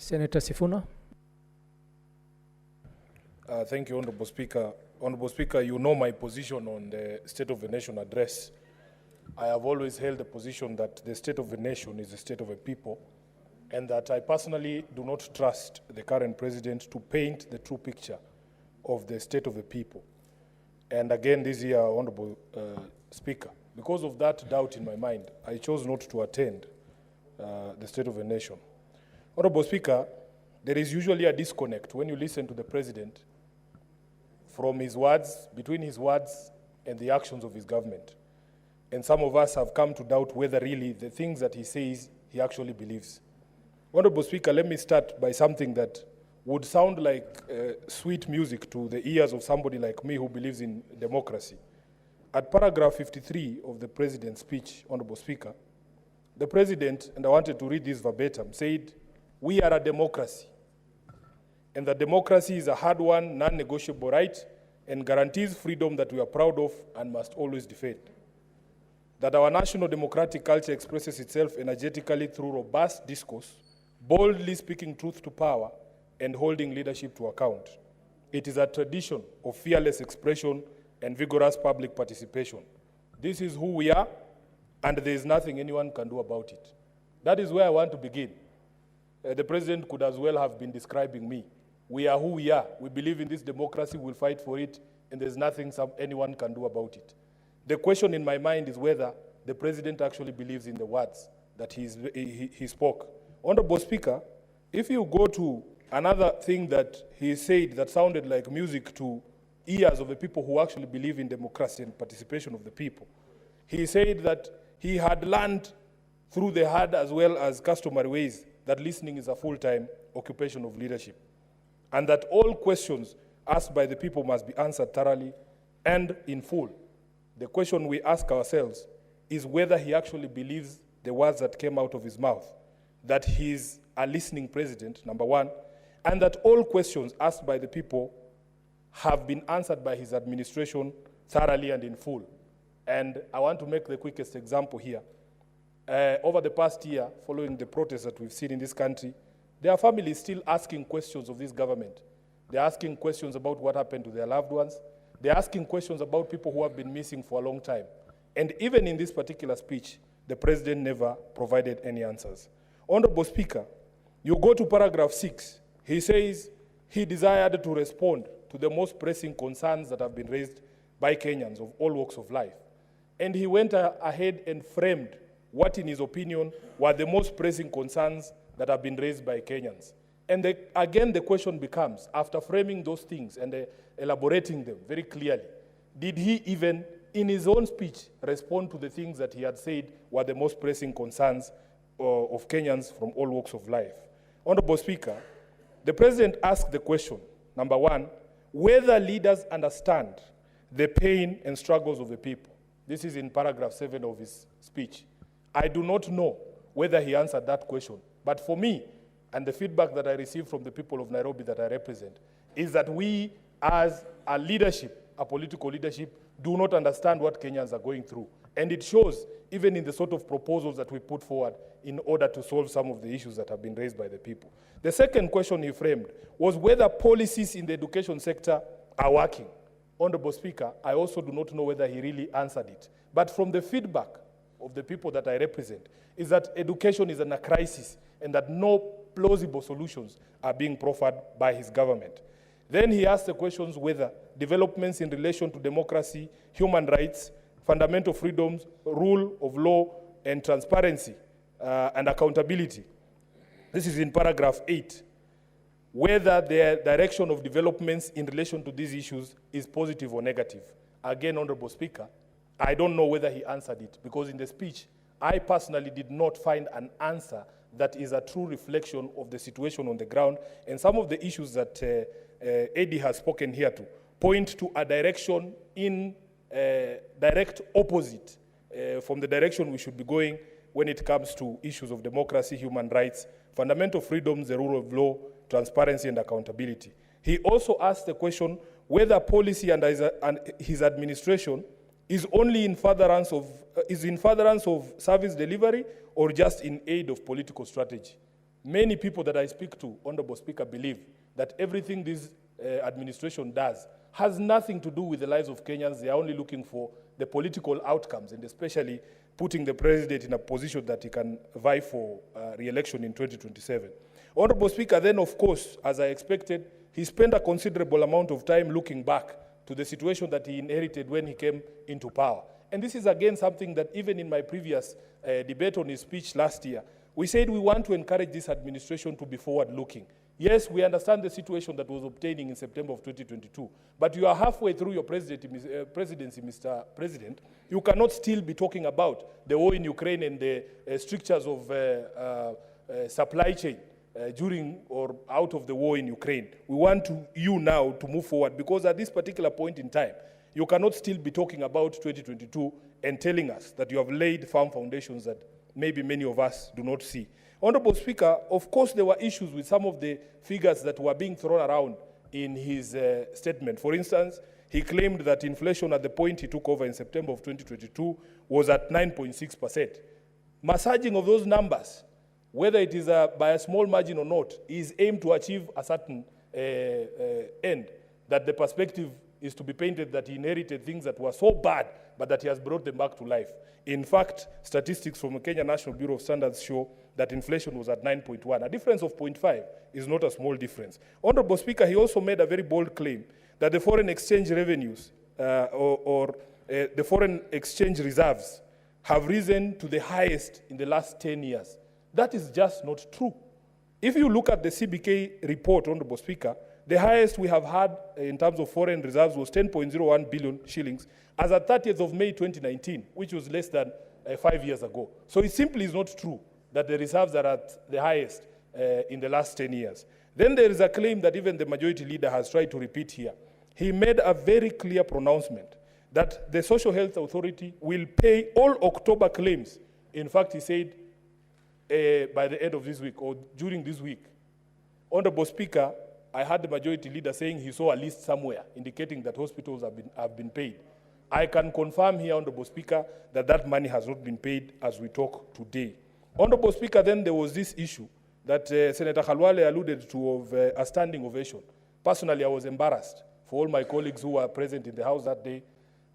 Senator Sifuna. Thank you, Honorable Speaker. Honorable Speaker, you know my position on the State of the Nation address. I have always held the position that the state of the nation is the state of a people, and that I personally do not trust the current president to paint the true picture of the state of the people. And again, this year, Honorable Speaker, because of that doubt in my mind, I chose not to attend the State of the Nation. Honorable Speaker, there is usually a disconnect when you listen to the president from his words, between his words and the actions of his government. And some of us have come to doubt whether really the things that he says, he actually believes. Honorable Speaker, let me start by something that would sound like sweet music to the ears of somebody like me who believes in democracy. At paragraph 53 of the president's speech, Honorable Speaker, the president, and I wanted to read this verbatim, said, "We are a democracy, and that democracy is a hard-won, non-negotiable right and guarantees freedom that we are proud of and must always defend. That our national democratic culture expresses itself energetically through robust discourse, boldly speaking truth to power, and holding leadership to account. It is a tradition of fearless expression and vigorous public participation. This is who we are, and there is nothing anyone can do about it." That is where I want to begin. The president could as well have been describing me. We are who we are. We believe in this democracy, we'll fight for it, and there's nothing anyone can do about it. The question in my mind is whether the president actually believes in the words that he spoke. Honorable Speaker, if you go to another thing that he said that sounded like music to ears of the people who actually believe in democracy and participation of the people, he said that he had learned through the hard as well as customary ways that listening is a full-time occupation of leadership, and that all questions asked by the people must be answered thoroughly and in full. The question we ask ourselves is whether he actually believes the words that came out of his mouth, that he is a listening president, number one, and that all questions asked by the people have been answered by his administration thoroughly and in full. And I want to make the quickest example here. Over the past year, following the protests that we've seen in this country, there are families still asking questions of this government. They're asking questions about what happened to their loved ones. They're asking questions about people who have been missing for a long time. And even in this particular speech, the president never provided any answers. Honorable Speaker, you go to paragraph 6. He says he desired to respond to the most pressing concerns that have been raised by Kenyans of all walks of life. And he went ahead and framed what, in his opinion, were the most pressing concerns that have been raised by Kenyans. And again, the question becomes, after framing those things and elaborating them very clearly, did he even, in his own speech, respond to the things that he had said were the most pressing concerns of Kenyans from all walks of life? Honorable Speaker, the president asked the question, number one, whether leaders understand the pain and struggles of the people. This is in paragraph 7 of his speech. I do not know whether he answered that question, but for me, and the feedback that I received from the people of Nairobi that I represent, is that we as a leadership, a political leadership, do not understand what Kenyans are going through. And it shows even in the sort of proposals that we put forward in order to solve some of the issues that have been raised by the people. The second question he framed was whether policies in the education sector are working. Honorable Speaker, I also do not know whether he really answered it. But from the feedback of the people that I represent, is that education is in a crisis and that no plausible solutions are being proffered by his government. Then he asked the questions whether developments in relation to democracy, human rights, fundamental freedoms, rule of law, and transparency and accountability. This is in paragraph 8. Whether the direction of developments in relation to these issues is positive or negative. Again, Honorable Speaker, I don't know whether he answered it, because in the speech, I personally did not find an answer that is a true reflection of the situation on the ground, and some of the issues that Eddie has spoken here to point to a direction in direct opposite from the direction we should be going when it comes to issues of democracy, human rights, fundamental freedoms, the rule of law, transparency and accountability. He also asked the question whether policy and his administration is only in furtherance of service delivery or just in aid of political strategy. Many people that I speak to, Honorable Speaker, believe that everything this administration does has nothing to do with the lives of Kenyans. They are only looking for the political outcomes, and especially putting the president in a position that he can vie for re-election in 2027. Honorable Speaker, then of course, as I expected, he spent a considerable amount of time looking back to the situation that he inherited when he came into power. And this is again something that even in my previous debate on his speech last year, we said we want to encourage this administration to be forward-looking. Yes, we understand the situation that was obtaining in September of 2022, but you are halfway through your presidency, Mr. President. You cannot still be talking about the war in Ukraine and the strictures of supply chain during or out of the war in Ukraine. We want you now to move forward, because at this particular point in time, you cannot still be talking about 2022 and telling us that you have laid firm foundations that maybe many of us do not see. Honorable Speaker, of course there were issues with some of the figures that were being thrown around in his statement. For instance, he claimed that inflation at the point he took over in September of 2022 was at 9.6%. Massaging of those numbers, whether it is by a small margin or not, is aimed to achieve a certain end, that the perspective is to be painted that he inherited things that were so bad, but that he has brought them back to life. In fact, statistics from the Kenya National Bureau of Standards show that inflation was at 9.1. A difference of 0.5 is not a small difference. Honorable Speaker, he also made a very bold claim that the foreign exchange revenues the foreign exchange reserves have risen to the highest in the last 10 years. That is just not true. If you look at the CBK report, Honorable Speaker, the highest we have had in terms of foreign reserves was 10.01 billion shillings as at 30th of May 2019, which was less than 5 years ago. So it simply is not true that the reserves are at the highest in the last 10 years. Then there is a claim that even the majority leader has tried to repeat here. He made a very clear pronouncement that the Social Health Authority will pay all October claims. In fact, he said by the end of this week or during this week. Honorable Speaker, I heard the majority leader saying he saw a list somewhere indicating that hospitals have been paid. I can confirm here, Honorable Speaker, that that money has not been paid as we talk today. Honorable Speaker, then there was this issue that Senator Khalwale alluded to of a standing ovation. Personally, I was embarrassed for all my colleagues who were present in the House that day,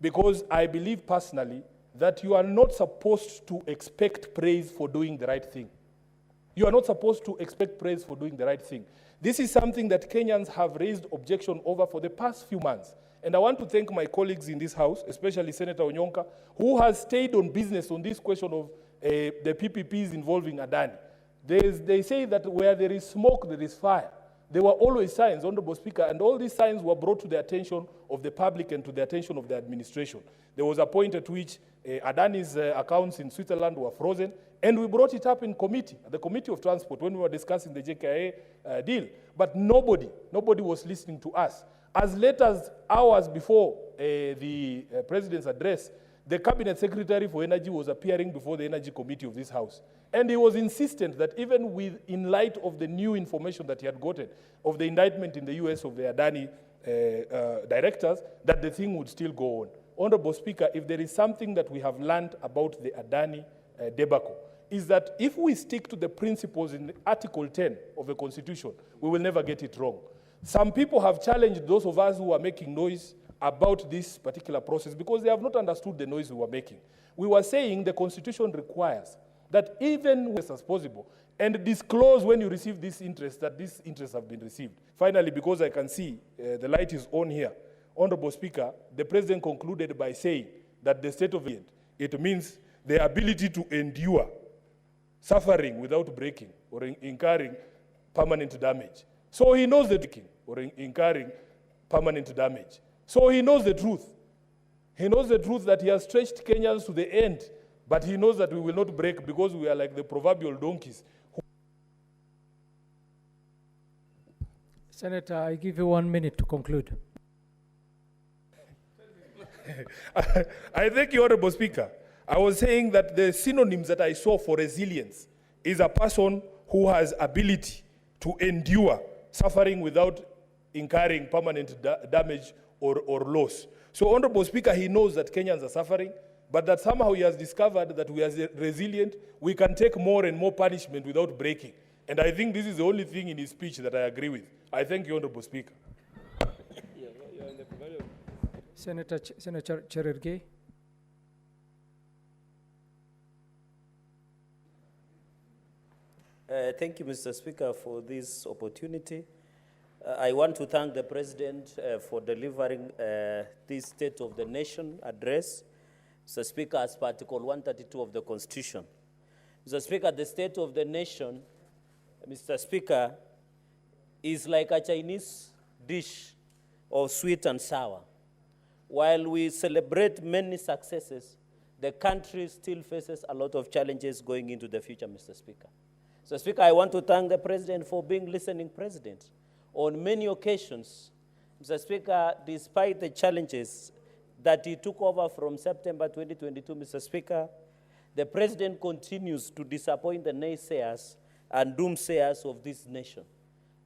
because I believe personally that you are not supposed to expect praise for doing the right thing. You are not supposed to expect praise for doing the right thing. This is something that Kenyans have raised objection over for the past few months. And I want to thank my colleagues in this House, especially Senator Onyonka, who has stayed on business on this question of the PPPs involving Adani. They say that where there is smoke, there is fire. There were always signs, Honorable Speaker, and all these signs were brought to the attention of the public and to the attention of the administration. There was a point at which Adani's accounts in Switzerland were frozen, and we brought it up in committee, the Committee of Transport, when we were discussing the JKIA deal. But nobody was listening to us. As late as hours before the President's address, the Cabinet Secretary for Energy was appearing before the Energy Committee of this House. And he was insistent that even in light of the new information that he had gotten of the indictment in the US of the Adani directors, that the thing would still go on. Honorable Speaker, if there is something that we have learned about the Adani debacle, is that if we stick to the principles in Article 10 of the Constitution, we will never get it wrong. Some people have challenged those of us who are making noise about this particular process because they have not understood the noise we were making. We were saying the Constitution requires that even as possible, and disclose when you receive this interest, that these interests have been received. Finally, because I can see the light is on here, Honorable Speaker, the President concluded by saying that the state of it means the ability to endure suffering without breaking or incurring permanent damage. So he knows the breaking or incurring permanent damage. So he knows the truth. He knows the truth that he has stretched Kenyans to the end, but he knows that we will not break because we are like the proverbial donkeys. Senator, I give you 1 minute to conclude. I thank you, Honorable Speaker. I was saying that the synonyms that I saw for resilience is a person who has ability to endure suffering without incurring permanent damage or loss. So, Honorable Speaker, he knows that Kenyans are suffering, but that somehow he has discovered that we are resilient, we can take more and more punishment without breaking. And I think this is the only thing in his speech that I agree with. I thank you, Honorable Speaker. Senator Cherargei. Thank you, Mr. Speaker, for this opportunity. I want to thank the President for delivering this State of the Nation address. Mr. Speaker, as per Article 132 of the Constitution. Mr. Speaker, the State of the Nation, Mr. Speaker, is like a Chinese dish of sweet and sour. While we celebrate many successes, the country still faces a lot of challenges going into the future, Mr. Speaker. Mr. Speaker, I want to thank the President for being listening President. On many occasions, Mr. Speaker, despite the challenges that he took over from September 2022, Mr. Speaker, the President continues to disappoint the naysayers and doomsayers of this nation.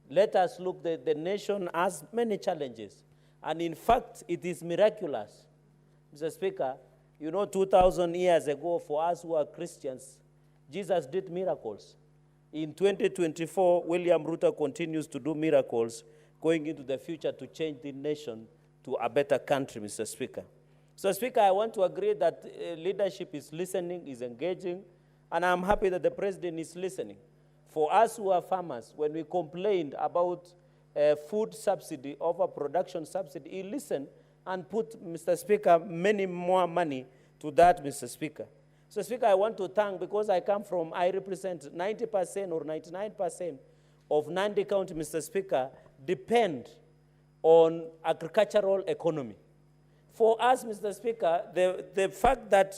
Let us look, the nation has many challenges. And in fact, it is miraculous. Mr. Speaker, you know, 2,000 years ago, for us who are Christians, Jesus did miracles. In 2024, William Ruto continues to do miracles going into the future to change the nation to a better country, Mr. Speaker. So, Speaker, I want to agree that leadership is listening, is engaging, and I'm happy that the President is listening. For us who are farmers, when we complained about food subsidy over production subsidy, he listened and put, Mr. Speaker, many more money to that, Mr. Speaker. So, Speaker, I want to thank, because I represent 90% or 99% of Nandi County, Mr. Speaker, depend on agricultural economy. For us, Mr. Speaker, the fact that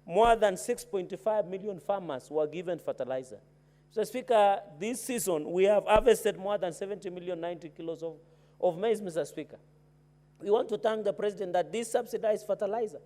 more than 6.5 million farmers were given fertilizer. Mr. Speaker, this season, we have harvested more than 70 million 90 kilos of maize, Mr. Speaker. We want to thank the President that this subsidized fertilizer